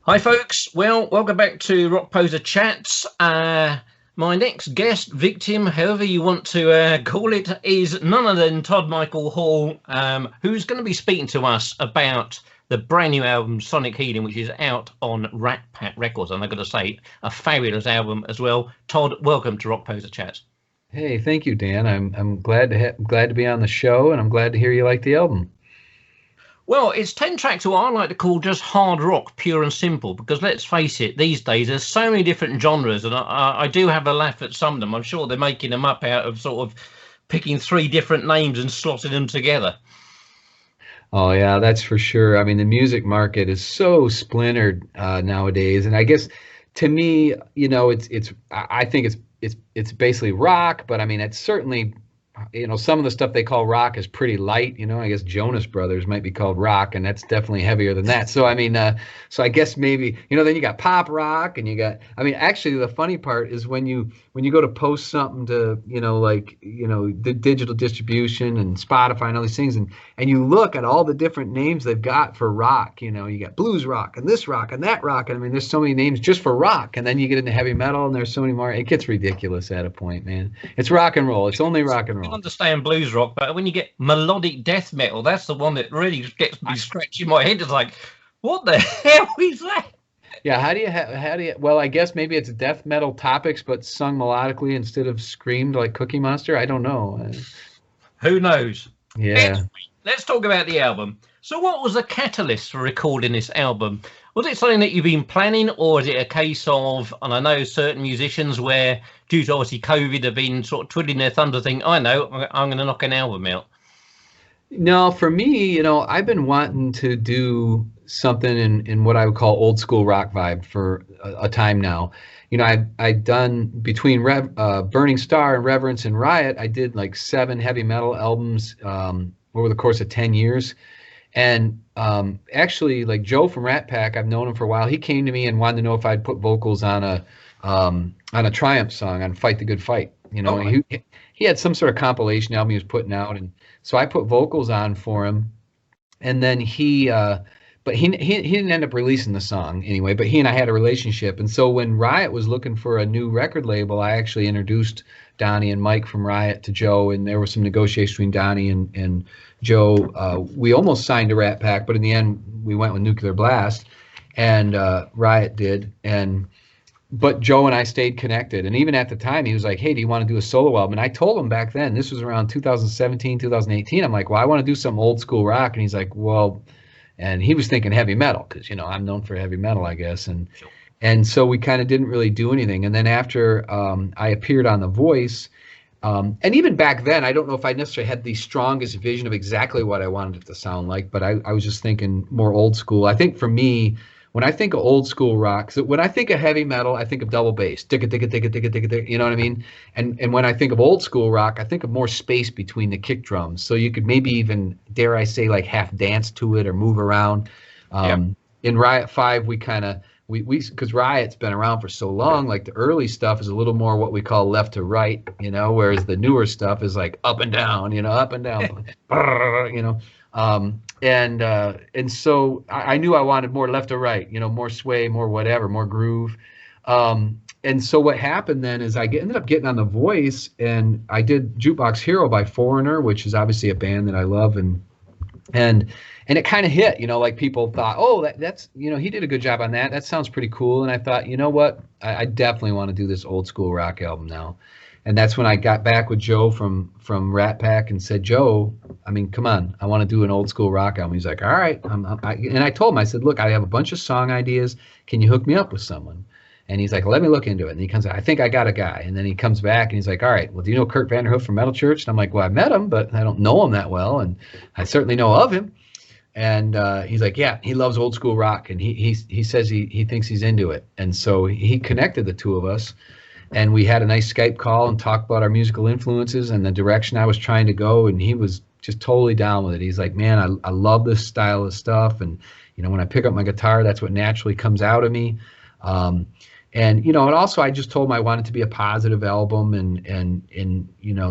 Hi, folks. Well, welcome back to Rockposer Chats. My next guest, victim, however you want to call it, is none other than Todd Michael Hall, who's going to be speaking to us about the brand new album Sonic Healing, which is out on Rat Pak Records. And I've got to say, a fabulous album as well. Todd, welcome to Rockposer Chats. Hey, thank you, Dan. I'm glad to be on the show, and I'm glad to hear you like the album. Well, it's 10 tracks what I like to call just hard rock, pure and simple, because let's face it, these days there's so many different genres, and I do have a laugh at some of them. I'm sure they're making them up out of sort of picking three different names and slotting them together. Oh yeah, that's for sure. I mean, the music market is so splintered nowadays, and I guess to me, I think it's basically rock, but I mean, it's certainly, some of the stuff they call rock is pretty light. I guess Jonas Brothers might be called rock, and that's definitely heavier than that. So I mean, so I guess maybe, then you got pop rock, and I mean, actually the funny part is when you go to post something to, the digital distribution and Spotify and all these things, and you look at all the different names they've got for rock. You got blues rock and this rock and that rock, and I mean, there's so many names just for rock, and then you get into heavy metal, and there's so many more. It gets ridiculous at a point, man. It's rock and roll. It's only rock and roll. I understand blues rock, but when you get melodic death metal, that's the one that really gets me scratching my head. It's like, what the hell is that? Yeah, how do you? Well, I guess maybe it's death metal topics, but sung melodically instead of screamed like Cookie Monster. I don't know. Who knows? Yeah. Anyway, let's talk about the album. So, what was the catalyst for recording this album? Was it something that you've been planning, or is it a case of, and I know certain musicians where, due to obviously COVID, have been sort of twiddling their thumbs and think, I know, I'm going to knock an album out? No, for me, I've been wanting to do something in what I would call old school rock vibe for a time now. I've done between Burning Star and Reverence and Riot, I did like 7 heavy metal albums over the course of 10 years. And actually, like Joe from Rat Pak, I've known him for a while. He came to me and wanted to know if I'd put vocals on a Triumph song, on Fight the Good Fight. He had some sort of compilation album he was putting out, and so I put vocals on for him. And then but he didn't end up releasing the song anyway. But he and I had a relationship, and so when Riot was looking for a new record label, I actually introduced Donnie and Mike from Riot to Joe, and there was some negotiation between Donnie and Joe. We almost signed to Rat Pak, but in the end we went with Nuclear Blast, and Riot did. But Joe and I stayed connected, and even at the time he was like, hey, do you want to do a solo album? And I told him back then, this was around 2017, 2018, I'm like, well, I want to do some old school rock. And he's like, well, and he was thinking heavy metal, because I'm known for heavy metal, I guess. And so we kind of didn't really do anything. And then after I appeared on The Voice, and even back then, I don't know if I necessarily had the strongest vision of exactly what I wanted it to sound like, but I was just thinking more old school. I think for me, when I think of old school rock, so when I think of heavy metal, I think of double bass, ticka ticka ticka ticka ticka ticka, you know what I mean? And when I think of old school rock, I think of more space between the kick drums, so you could maybe even, dare I say, like half dance to it or move around. In Riot 5, we kind of because Riot's been around for so long, like the early stuff is a little more what we call left to right, whereas the newer stuff is like up and down, up and down, and so I knew I wanted more left to right, more sway, more whatever, more groove. And so what happened then is I ended up getting on The Voice, and I did Jukebox Hero by Foreigner, which is obviously a band that I love, and it kind of hit, like people thought, oh, that's he did a good job on that. That sounds pretty cool. And I thought, you know what, I definitely want to do this old school rock album now. And that's when I got back with Joe from Rat Pak and said, Joe, I mean, come on, I want to do an old school rock album. He's like, all right. And I told him, I said, look, I have a bunch of song ideas. Can you hook me up with someone? And he's like, let me look into it. And he comes out, I think I got a guy. And then he comes back and he's like, all right, well, do you know Kurt Vanderhoof from Metal Church? And I'm like, well, I met him, but I don't know him that well. And I certainly know of him. And he's like, yeah, he loves old school rock. And he says he thinks he's into it. And so he connected the two of us. And we had a nice Skype call and talked about our musical influences and the direction I was trying to go. And he was just totally down with it. He's like, man, I love this style of stuff. And, when I pick up my guitar, that's what naturally comes out of me. And also I just told him I wanted it to be a positive album and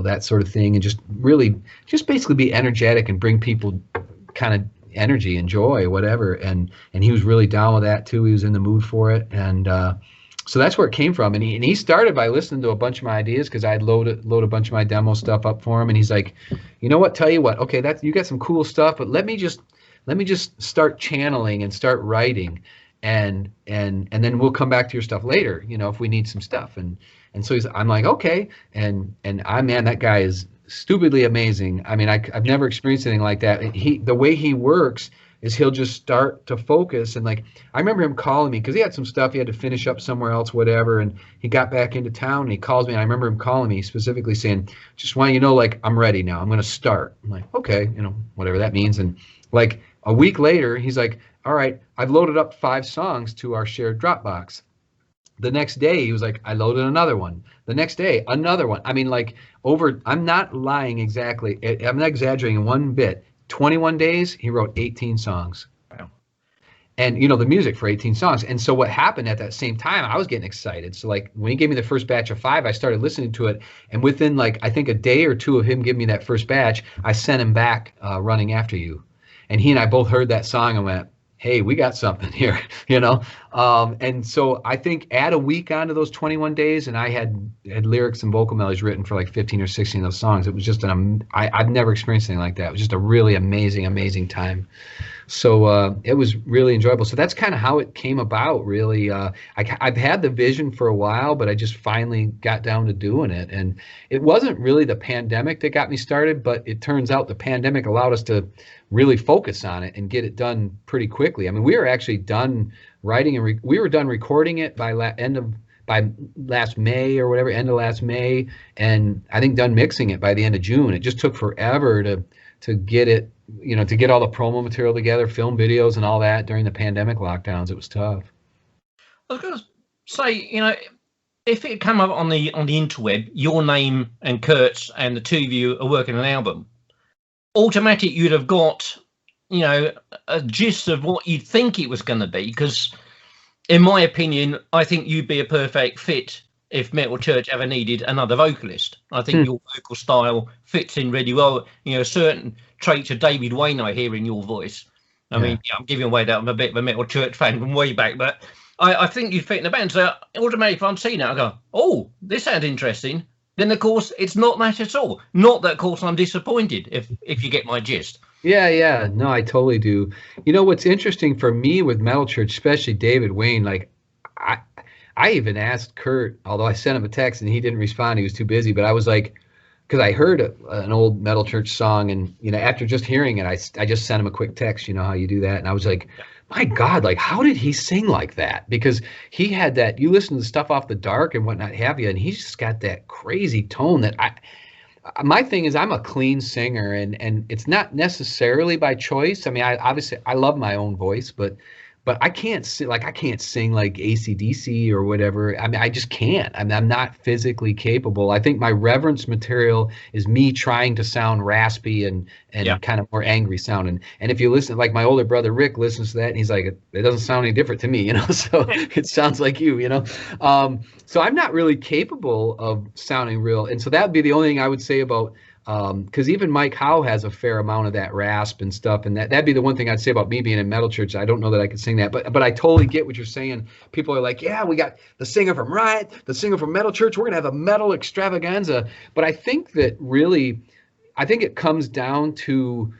that sort of thing. And just basically be energetic and bring people kind of energy and joy, whatever. And he was really down with that too. He was in the mood for it. And so that's where it came from. And he started by listening to a bunch of my ideas, because I'd load a bunch of my demo stuff up for him. And he's like, you know what, tell you what, okay, you got some cool stuff, but let me just start channeling and start writing, and then we'll come back to your stuff later, if we need some stuff. And so I'm like, okay. And man, that guy is stupidly amazing. I mean, I've never experienced anything like that. The way he works is he'll just start to focus. And like, I remember him calling me because he had some stuff he had to finish up somewhere else, whatever. And he got back into town and he calls me. And I remember him calling me specifically saying, just want you to know, like, I'm ready now. I'm going to start. I'm like, okay, whatever that means. And like a week later, he's like, all right, I've loaded up 5 songs to our shared Dropbox. The next day, he was like, I loaded another one. The next day, another one. I mean, like, I'm not lying exactly. I'm not exaggerating one bit. 21 days, he wrote 18 songs. Wow. And, the music for 18 songs. And so what happened at that same time, I was getting excited. So, like, when he gave me the first batch of 5, I started listening to it. And within, like, I think a day or two of him giving me that first batch, I sent him back Running After You. And he and I both heard that song and went, hey, we got something here, and so I think add a week onto those 21 days, and I had lyrics and vocal melodies written for like 15 or 16 of those songs. It was just I've never experienced anything like that. It was just a really amazing time. So it was really enjoyable. So that's kind of how it came about, really. I've had the vision for a while, but I just finally got down to doing it. And it wasn't really the pandemic that got me started, but it turns out the pandemic allowed us to really focus on it and get it done pretty quickly. I mean, we were actually done writing and we were done recording it by last May or whatever, end of last May, and I think done mixing it by the end of June. It just took forever to get it, to get all the promo material together, film videos and all that during the pandemic lockdowns. It was tough. I was going to say, if it came up on the interweb, your name and Kurt's and the two of you are working an album, automatic you'd have got, a gist of what you'd think it was going to be. Because in my opinion, I think you'd be a perfect fit if Metal Church ever needed another vocalist. I think your vocal style fits in really well. Certain traits of David Wayne I hear in your voice. I mean, I'm giving away that I'm a bit of a Metal Church fan from way back, but I think you'd fit in the band. So automatically, if I'm seeing that, I go, oh, this sounds interesting. Then, of course, it's not that at all. Not that, of course, I'm disappointed, if you get my gist. Yeah. No, I totally do. What's interesting for me with Metal Church, especially David Wayne, like, I even asked Kurt, although I sent him a text and he didn't respond. He was too busy. But I was like, because I heard an old Metal Church song, and, after just hearing it, I just sent him a quick text, how you do that. And I was like, my God, like, how did he sing like that? Because he had that, you listen to the stuff off the Dark and whatnot have you, and he's just got that crazy tone that my thing is I'm a clean singer, and it's not necessarily by choice. I mean, I love my own voice, but I can't sing like AC/DC or whatever. I mean, I just can't. I mean, I'm not physically capable. I think my reverence material is me trying to sound raspy and kind of more angry sounding. And if you listen, like my older brother Rick listens to that, and he's like, it doesn't sound any different to me, So it sounds like you, So I'm not really capable of sounding real. And so that would be the only thing I would say about. Because even Mike Howe has a fair amount of that rasp and stuff, and that'd be the one thing I'd say about me being in Metal Church. I don't know that I could sing that, but I totally get what you're saying. People are like, yeah, we got the singer from Riot, the singer from Metal Church. We're gonna have a metal extravaganza. But I think that really, it comes down to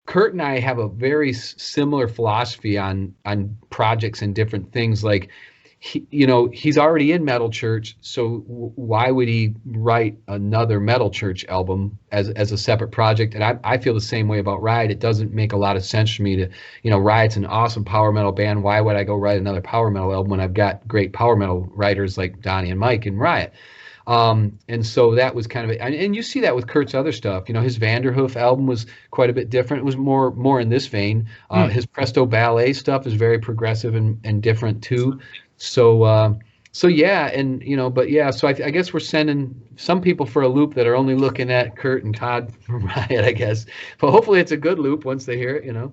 Kurt and I have a very similar philosophy on projects and different things. Like, he's already in Metal Church, so why would he write another Metal Church album as a separate project? And I feel the same way about Riot. It doesn't make a lot of sense for me to, Riot's an awesome power metal band. Why would I go write another power metal album when I've got great power metal writers like Donnie and Mike in Riot? And so that was kind of it. And you see that with Kurt's other stuff. His Vanderhoof album was quite a bit different. It was more in this vein. His Presto Ballet stuff is very progressive and different too. So yeah, and so I guess we're sending some people for a loop that are only looking at Kurt and Todd from Riot, I guess. But hopefully it's a good loop once they hear it,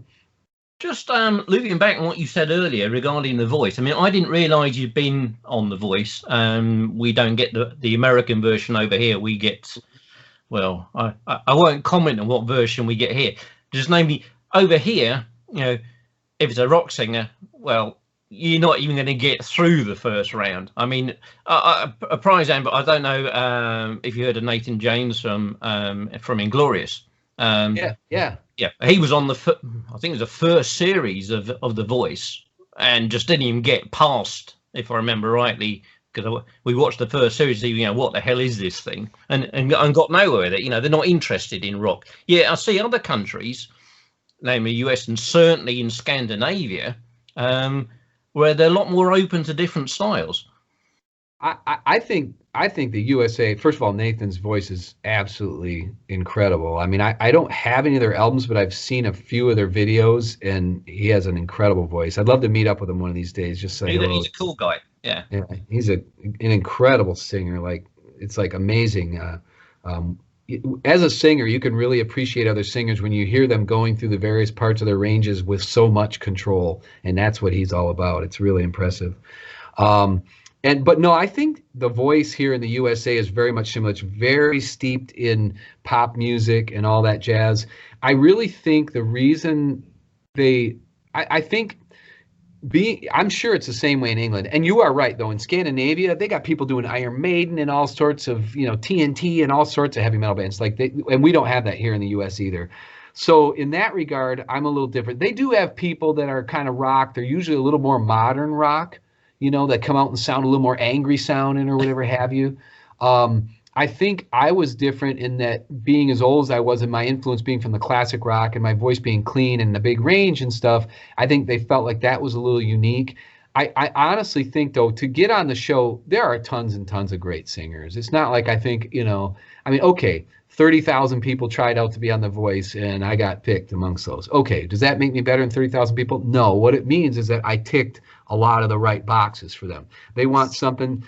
Just looping back on what you said earlier regarding The Voice. I mean, I didn't realise you'd been on The Voice. We don't get the American version over here. We get, well, I won't comment on what version we get here. Just namely, over here, you know, if it's a rock singer, well, you're not even going to get through the first round. I mean, a prize but I don't know if you heard of Nathan James from Inglorious. Yeah. He was on I think it was the first series of The Voice, and just didn't even get past, if I remember rightly, because we watched the first series, you know, what the hell is this thing, and got nowhere with it. You know, they're not interested in rock. Yeah, I see other countries, namely US and certainly in Scandinavia, where they're a lot more open to different styles. I think the USA, first of all, Nathan's voice is absolutely incredible. I mean, I don't have any of their albums, but I've seen a few of their videos, and he has an incredible voice. I'd love to meet up with him one of these days, just say hello. He's a cool guy. Yeah, he's an incredible singer. Like, it's like amazing. As a singer, you can really appreciate other singers when you hear them going through the various parts of their ranges with so much control, and that's what he's all about. It's really impressive. But no, I think the voice here in the USA is very much similar. It's very steeped in pop music and all that jazz. I really think the reason I'm sure it's the same way in England. And you are right, though. In Scandinavia, they got people doing Iron Maiden and all sorts of, you know, TNT and all sorts of heavy metal bands. And we don't have that here in the US either. So in that regard, I'm a little different. They do have people that are kind of rock. They're usually a little more modern rock, you know, that come out and sound a little more angry sounding or whatever have you. I think I was different in that, being as old as I was and my influence being from the classic rock and my voice being clean and the big range and stuff, I think they felt like that was a little unique. I honestly think, though, to get on the show, there are tons and tons of great singers. It's not like I think, you know, I mean, okay, 30,000 people tried out to be on The Voice and I got picked amongst those. Okay, does that make me better than 30,000 people? No. What it means is that I ticked a lot of the right boxes for them. They want someone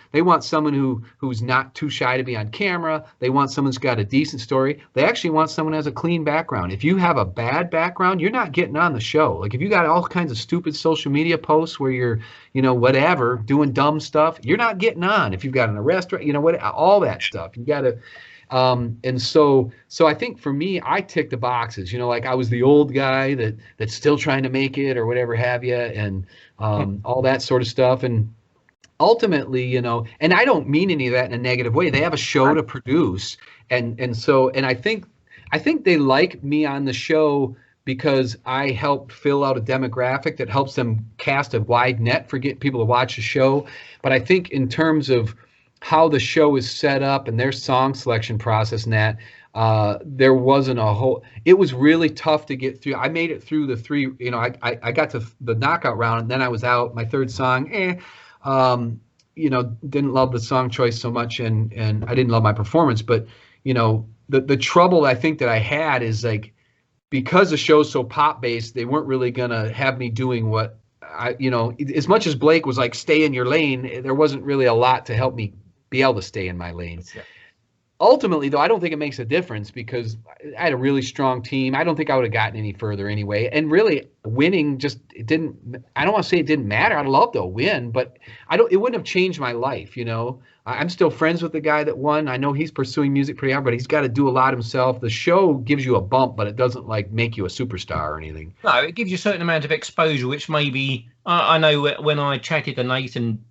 who's not too shy to be on camera. They want someone who's got a decent story. They actually want someone who has a clean background. If you have a bad background, you're not getting on the show. Like, if you got all kinds of stupid social media posts where you're, you know, whatever, doing dumb stuff, you're not getting on. If you've got an arrest, you know, what, all that stuff, you got to. And so I think for me, I tick the boxes, you know, like I was the old guy that's still trying to make it or whatever have you, and all that sort of stuff. And ultimately, you know, and I don't mean any of that in a negative way. They have a show to produce. And I think they like me on the show because I helped fill out a demographic that helps them cast a wide net for getting people to watch the show. But I think in terms of how the show is set up and their song selection process and that, there wasn't a whole, it was really tough to get through. I made it through the three, you know, I got to the knockout round and then I was out. My third song, you know, didn't love the song choice so much, and I didn't love my performance. But, you know, the trouble I think that I had is, like, because the show's so pop based, they weren't really gonna have me doing what you know, as much as Blake was like, stay in your lane, there wasn't really a lot to help me be able to stay in my lane. Yeah. Ultimately, though, I don't think it makes a difference because I had a really strong team. I don't think I would have gotten any further anyway. And really, winning just, it didn't, I don't want to say it didn't matter. I'd love to win, but it wouldn't have changed my life, you know. I'm still friends with the guy that won. I know he's pursuing music pretty hard, but he's got to do a lot himself. The show gives you a bump, but it doesn't, like, make you a superstar or anything. No, it gives you a certain amount of exposure, which maybe, I know when I chatted to Nathan,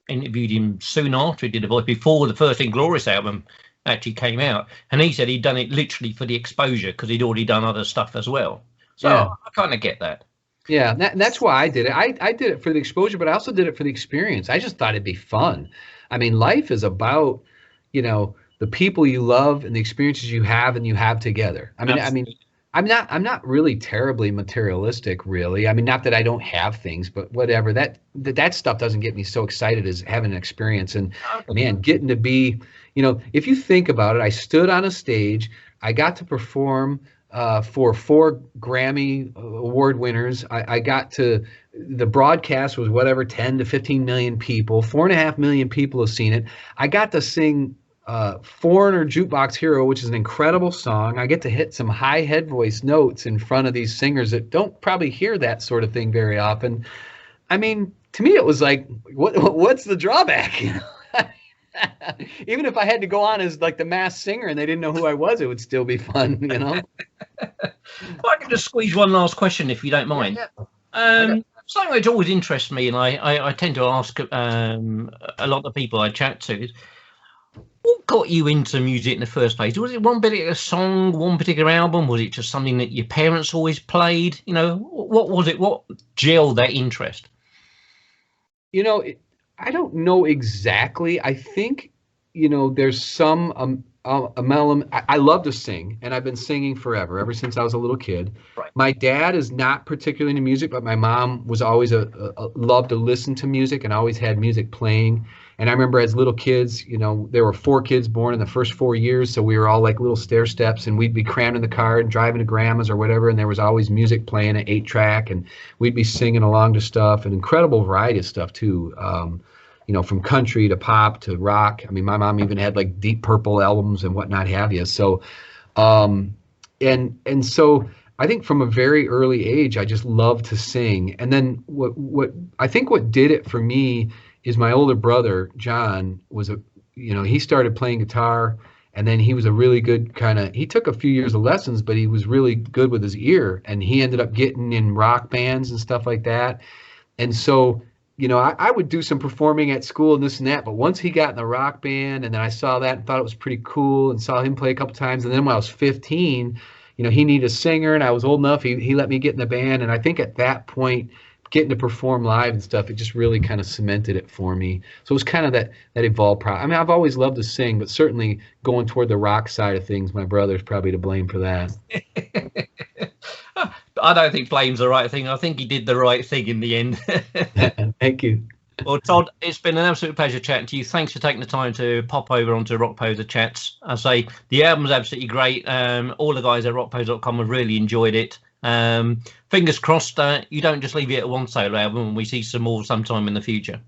interviewed him soon after he did The Voice, before the first Inglorious album actually came out, and he said he'd done it literally for the exposure because he'd already done other stuff as well. So yeah. I kind of get that. Yeah, that's why I did it. I did it for the exposure, but I also did it for the experience. I just thought it'd be fun. I mean, life is about, you know, the people you love and the experiences you have and you have together. I'm not really terribly materialistic, really. I mean, not that I don't have things, but whatever. That stuff doesn't get me so excited as having an experience. And man, getting to be, you know, if you think about it, I stood on a stage, I got to perform for 4 Grammy Award winners. I got to, the broadcast was whatever, 10 to 15 million people, 4.5 million people have seen it. I got to sing Foreigner Jukebox Hero, which is an incredible song. I get to hit some high head voice notes in front of these singers that don't probably hear that sort of thing very often. I mean, to me, it was like, what's the drawback? You know? Even if I had to go on as like the Masked Singer and they didn't know who I was, it would still be fun, you know? If I could just squeeze one last question, if you don't mind. Yeah. Something which always interests me, and I tend to ask a lot of people I chat to, is what got you into music in the first place? Was it one particular song, one particular album? Was it just something that your parents always played? You know, what was it? What gelled that interest? You know, I don't know exactly. I think, you know, there's some I love to sing, and I've been singing forever, ever since I was a little kid. Right. My dad is not particularly into music, but my mom was always loved to listen to music and always had music playing. And I remember as little kids, you know, there were 4 kids born in the first 4 years, so we were all like little stair steps, and we'd be crammed in the car and driving to grandma's or whatever, and there was always music playing at 8-track, and we'd be singing along to stuff, an incredible variety of stuff too. You know, from country to pop to rock. I mean, my mom even had like Deep Purple albums and whatnot have you. So, and so I think from a very early age, I just loved to sing. And then what I think what did it for me is my older brother, John, was he started playing guitar, and then he was a really good he took a few years of lessons, but he was really good with his ear, and he ended up getting in rock bands and stuff like that. And so, you know, I would do some performing at school and this and that, but once he got in the rock band, and then I saw that and thought it was pretty cool and saw him play a couple times, and then when I was 15, you know, he needed a singer, and I was old enough, he let me get in the band, and I think at that point, getting to perform live and stuff, it just really kind of cemented it for me. So it was kind of that evolved process. I mean, I've always loved to sing, but certainly going toward the rock side of things, my brother's probably to blame for that. I don't think blame's the right thing. I think he did the right thing in the end. Thank you. Well, Todd, it's been an absolute pleasure chatting to you. Thanks for taking the time to pop over onto Rockposer Chats. I say the album's absolutely great. All the guys at rockposer.com have really enjoyed it. Fingers crossed you don't just leave it at one solo album, and we see some more sometime in the future.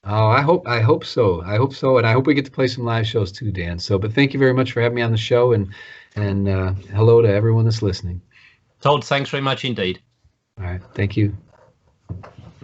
Oh, I hope so. And I hope we get to play some live shows too, Dan. So, but thank you very much for having me on the show, and hello to everyone that's listening. Todd, thanks very much indeed. All right. Thank you.